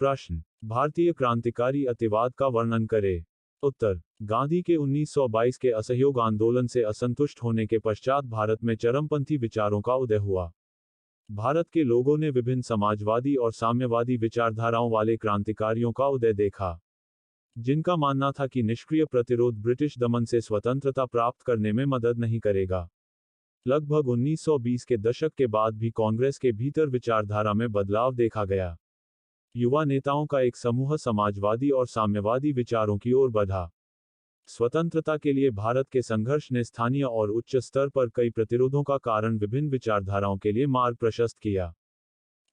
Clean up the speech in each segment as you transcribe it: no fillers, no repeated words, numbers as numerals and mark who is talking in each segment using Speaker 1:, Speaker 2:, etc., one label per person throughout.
Speaker 1: प्रश्न, भारतीय क्रांतिकारी अतिवाद का वर्णन करें। उत्तर, गांधी के 1922 के असहयोग आंदोलन से असंतुष्ट होने के पश्चात भारत में चरमपंथी विचारों का उदय हुआ। भारत के लोगों ने विभिन्न समाजवादी और साम्यवादी विचारधाराओं वाले क्रांतिकारियों का उदय देखा, जिनका मानना था कि निष्क्रिय प्रतिरोध ब्रिटिश दमन से स्वतंत्रता प्राप्त करने में मदद नहीं करेगा। लगभग 1920 के दशक के बाद भी कांग्रेस के भीतर विचारधारा में बदलाव देखा गया। युवा नेताओं का एक समूह समाजवादी और साम्यवादी विचारों की ओर बढ़ा। स्वतंत्रता के लिए भारत के संघर्ष ने स्थानीय और उच्च स्तर पर कई प्रतिरोधों का कारण विभिन्न विचारधाराओं के लिए मार्ग प्रशस्त किया।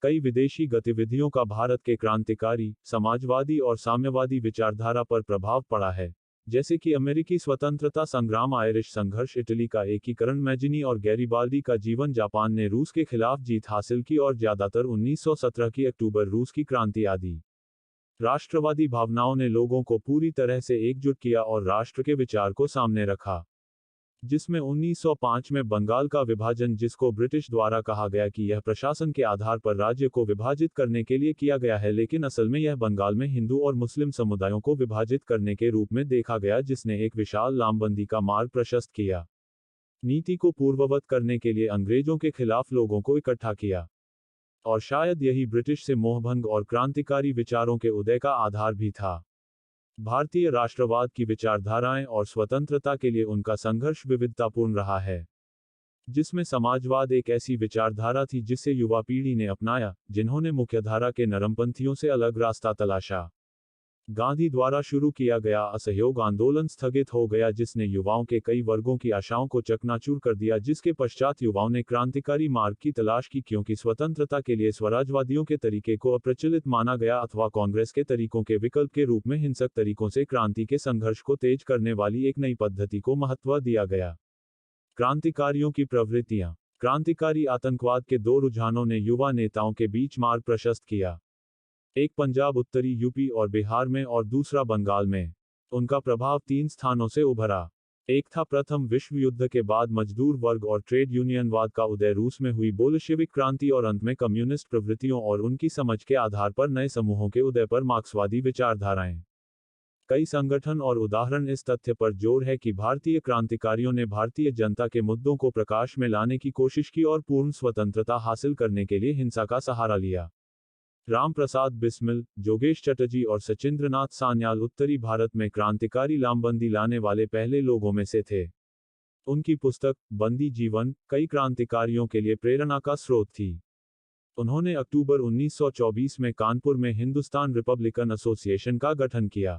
Speaker 1: कई विदेशी गतिविधियों का भारत के क्रांतिकारी, समाजवादी और साम्यवादी विचारधारा पर प्रभाव पड़ा है, जैसे कि अमेरिकी स्वतंत्रता संग्राम, आयरिश संघर्ष, इटली का एकीकरण, मैजिनी और गैरिबाल्डी का जीवन, जापान ने रूस के खिलाफ जीत हासिल की और ज्यादातर 1917 की अक्टूबर रूस की क्रांति आदि। राष्ट्रवादी भावनाओं ने लोगों को पूरी तरह से एकजुट किया और राष्ट्र के विचार को सामने रखा, जिसमें 1905 में बंगाल का विभाजन, जिसको ब्रिटिश द्वारा कहा गया कि यह प्रशासन के आधार पर राज्य को विभाजित करने के लिए किया गया है, लेकिन असल में यह बंगाल में हिंदू और मुस्लिम समुदायों को विभाजित करने के रूप में देखा गया, जिसने एक विशाल लामबंदी का मार्ग प्रशस्त किया। नीति को पूर्ववत करने के लिए अंग्रेजों के खिलाफ लोगों को इकट्ठा किया, और शायद यही ब्रिटिश से मोहभंग और क्रांतिकारी विचारों के उदय का आधार भी था। भारतीय राष्ट्रवाद की विचारधाराएं और स्वतंत्रता के लिए उनका संघर्ष विविधतापूर्ण रहा है, जिसमें समाजवाद एक ऐसी विचारधारा थी जिसे युवा पीढ़ी ने अपनाया, जिन्होंने मुख्यधारा के नरमपंथियों से अलग रास्ता तलाशा। गांधी द्वारा शुरू किया गया असहयोग आंदोलन स्थगित हो गया, जिसने युवाओं के कई वर्गों की आशाओं को चकनाचूर कर दिया, जिसके पश्चात युवाओं ने क्रांतिकारी मार्ग की तलाश की, क्योंकि स्वतंत्रता के लिए स्वराजवादियों के तरीके को अप्रचलित माना गया अथवा कांग्रेस के तरीकों के विकल्प के रूप में हिंसक तरीकों से क्रांति के संघर्ष को तेज करने वाली एक नई पद्धति को महत्व दिया गया। क्रांतिकारियों की प्रवृत्तियां। क्रांतिकारी आतंकवाद के दो रुझानों ने युवा नेताओं के बीच मार्ग प्रशस्त किया, एक पंजाब, उत्तरी यूपी और बिहार में, और दूसरा बंगाल में। उनका प्रभाव 3 स्थानों से उभरा। एक था प्रथम विश्व युद्ध के बाद मजदूर वर्ग और ट्रेड यूनियनवाद का उदय, रूस में हुई बोल्शेविक क्रांति और अंत में कम्युनिस्ट प्रवृत्तियों और उनकी समझ के आधार पर नए समूहों के उदय पर मार्क्सवादी विचारधाराएं। कई संगठन और उदाहरण इस तथ्य पर जोर है कि भारतीय क्रांतिकारियों ने भारतीय जनता के मुद्दों को प्रकाश में लाने की कोशिश की और पूर्ण स्वतंत्रता हासिल करने के लिए हिंसा का सहारा लिया। राम प्रसाद बिस्मिल, जोगेश चटर्जी और सचिंद्रनाथ सान्याल उत्तरी भारत में क्रांतिकारी लामबंदी लाने वाले पहले लोगों में से थे। उनकी पुस्तक बंदी जीवन कई क्रांतिकारियों के लिए प्रेरणा का स्रोत थी। उन्होंने अक्टूबर 1924 में कानपुर में हिंदुस्तान रिपब्लिकन एसोसिएशन का गठन किया,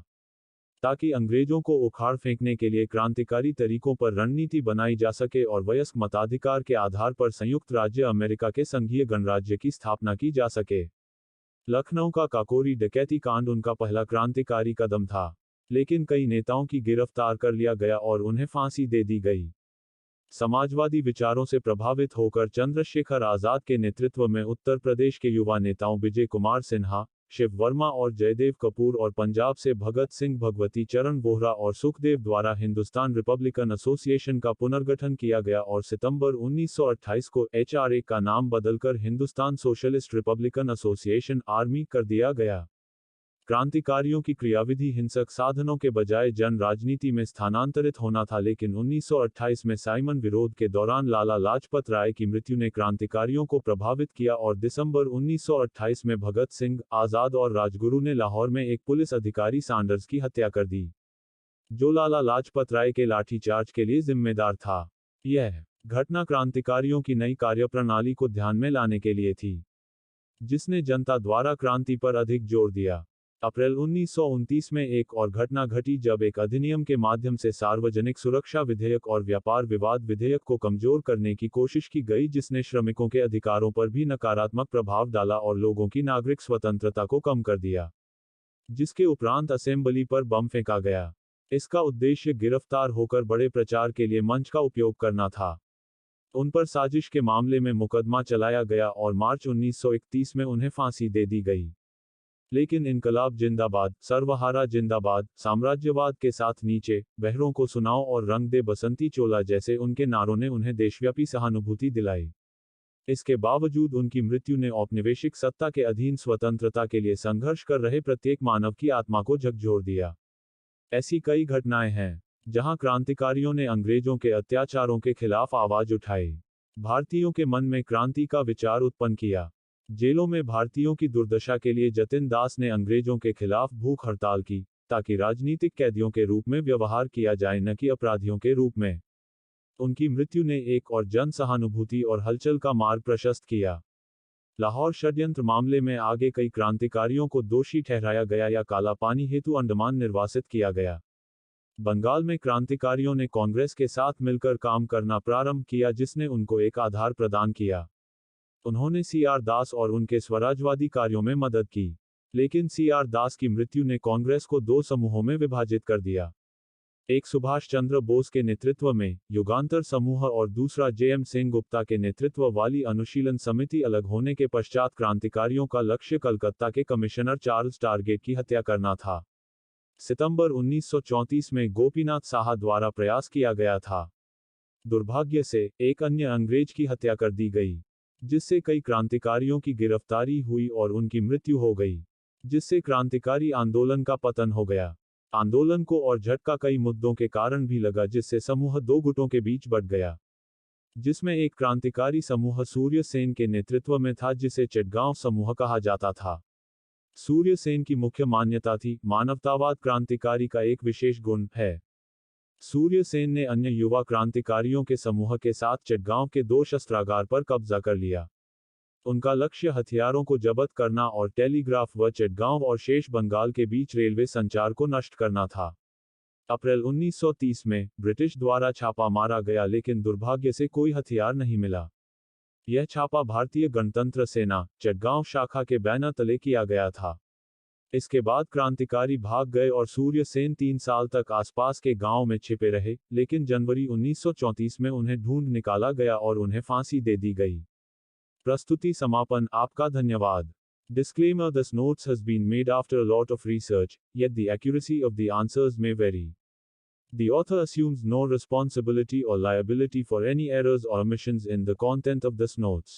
Speaker 1: ताकि अंग्रेजों को उखाड़ फेंकने के लिए क्रांतिकारी तरीकों पर रणनीति बनाई जा सके और वयस्क मताधिकार के आधार पर संयुक्त राज्य अमेरिका के संघीय गणराज्य की स्थापना की जा सके। लखनऊ का काकोरी डकैती कांड उनका पहला क्रांतिकारी कदम था, लेकिन कई नेताओं की गिरफ्तार कर लिया गया और उन्हें फांसी दे दी गई। समाजवादी विचारों से प्रभावित होकर चंद्रशेखर आजाद के नेतृत्व में उत्तर प्रदेश के युवा नेताओं विजय कुमार सिन्हा, शिव वर्मा और जयदेव कपूर, और पंजाब से भगत सिंह, भगवती चरण वोहरा और सुखदेव द्वारा हिंदुस्तान रिपब्लिकन एसोसिएशन का पुनर्गठन किया गया और सितंबर 1928 को HRA का नाम बदलकर Hindustan socialist Republican association army कर दिया गया। क्रांतिकारियों की क्रियाविधि हिंसक साधनों के बजाय जन राजनीति में स्थानांतरित होना था, लेकिन 1928 में साइमन विरोध के दौरान लाला लाजपत राय की मृत्यु ने क्रांतिकारियों को प्रभावित किया और दिसंबर 1928 में भगत सिंह, आजाद और राजगुरु ने लाहौर में एक पुलिस अधिकारी सैंडर्स की हत्या कर दी, जो लाला लाजपत राय के लाठीचार्ज के लिए जिम्मेदार था। यह घटना क्रांतिकारियों की नई कार्यप्रणाली को ध्यान में लाने के लिए थी, जिसने जनता द्वारा क्रांति पर अधिक जोर दिया। अप्रैल 1929 में एक और घटना घटी जब एक अधिनियम के माध्यम से सार्वजनिक सुरक्षा विधेयक और व्यापार विवाद विधेयक को कमजोर करने की कोशिश की गई, जिसने श्रमिकों के अधिकारों पर भी नकारात्मक प्रभाव डाला और लोगों की नागरिक स्वतंत्रता को कम कर दिया। जिसके उपरांत असेंबली पर बम फेंका गया। इसका उद्देश्य गिरफ्तार होकर बड़े प्रचार के लिए मंच का उपयोग करना था। उन पर साजिश के मामले में मुकदमा चलाया गया और मार्च 1931 में उन्हें फांसी दे दी गई। लेकिन इनकलाब जिंदाबाद, सर्वहारा जिंदाबाद, साम्राज्यवाद के साथ नीचे, बहरों को सुनाओ और रंग दे बसंती चोला जैसे उनके नारों ने उन्हें देशव्यापी सहानुभूति दिलाई। इसके बावजूद उनकी मृत्यु ने औपनिवेशिक सत्ता के अधीन स्वतंत्रता के लिए संघर्ष कर रहे प्रत्येक मानव की आत्मा को झकझोर दिया। ऐसी कई घटनाएं हैं जहां क्रांतिकारियों ने अंग्रेजों के अत्याचारों के खिलाफ आवाज उठाई, भारतीयों के मन में क्रांति का विचार उत्पन्न किया। जेलों में भारतीयों की दुर्दशा के लिए जतिन दास ने अंग्रेजों के खिलाफ भूख हड़ताल की, ताकि राजनीतिक कैदियों के रूप में व्यवहार किया जाए, न कि अपराधियों के रूप में। उनकी मृत्यु ने एक और जन सहानुभूति और हलचल का मार्ग प्रशस्त किया। लाहौर षड्यंत्र मामले में आगे कई क्रांतिकारियों को दोषी ठहराया गया या काला पानी हेतु अंडमान निर्वासित किया गया। बंगाल में क्रांतिकारियों ने कांग्रेस के साथ मिलकर काम करना प्रारंभ किया, जिसने उनको एक आधार प्रदान किया। उन्होंने सीआर दास और उनके स्वराजवादी कार्यों में मदद की, लेकिन सीआर दास की मृत्यु ने कांग्रेस को दो समूहों में विभाजित कर दिया। एक सुभाष चंद्र बोस के नेतृत्व में युगांतर समूह और दूसरा जेएम सिंह गुप्ता के नेतृत्व वाली अनुशीलन समिति। अलग होने के पश्चात क्रांतिकारियों का लक्ष्य कलकत्ता के कमिश्नर चार्ल्स टारगेट की हत्या करना था। सितंबर 1934 में गोपीनाथ साहा द्वारा प्रयास किया गया था। दुर्भाग्य से एक अन्य अंग्रेज की हत्या कर दी गई, जिससे कई क्रांतिकारियों की गिरफ्तारी हुई और उनकी मृत्यु हो गई, जिससे क्रांतिकारी आंदोलन का पतन हो गया। आंदोलन को और झटका कई मुद्दों के कारण भी लगा, जिससे समूह दो गुटों के बीच बंट गया, जिसमें एक क्रांतिकारी समूह सूर्य सेन के नेतृत्व में था, जिसे चटगांव समूह कहा जाता था। सूर्य सेन की मुख्य मान्यता थी, मानवतावाद क्रांतिकारी का एक विशेष गुण है। सूर्य सेन ने अन्य युवा क्रांतिकारियों के समूह के साथ चटगांव के दो शस्त्रागार पर कब्जा कर लिया। उनका लक्ष्य हथियारों को जब्त करना और टेलीग्राफ व चटगांव और शेष बंगाल के बीच रेलवे संचार को नष्ट करना था। अप्रैल 1930 में ब्रिटिश द्वारा छापा मारा गया, लेकिन दुर्भाग्य से कोई हथियार नहीं मिला। यह छापा भारतीय गणतंत्र सेना चटगांव शाखा के बैनर तले किया गया था। इसके बाद क्रांतिकारी भाग गए और सूर्य सेन 3 साल तक आसपास के गांव में छिपे रहे, लेकिन जनवरी 1934 में उन्हें ढूंढ निकाला गया और उन्हें फांसी दे दी गई। प्रस्तुति समापन। आपका धन्यवाद। Disclaimer: This notes has been made after a lot of research, yet the accuracy of the answers may vary. The author assumes no responsibility or liability for any errors or omissions in the content of this notes.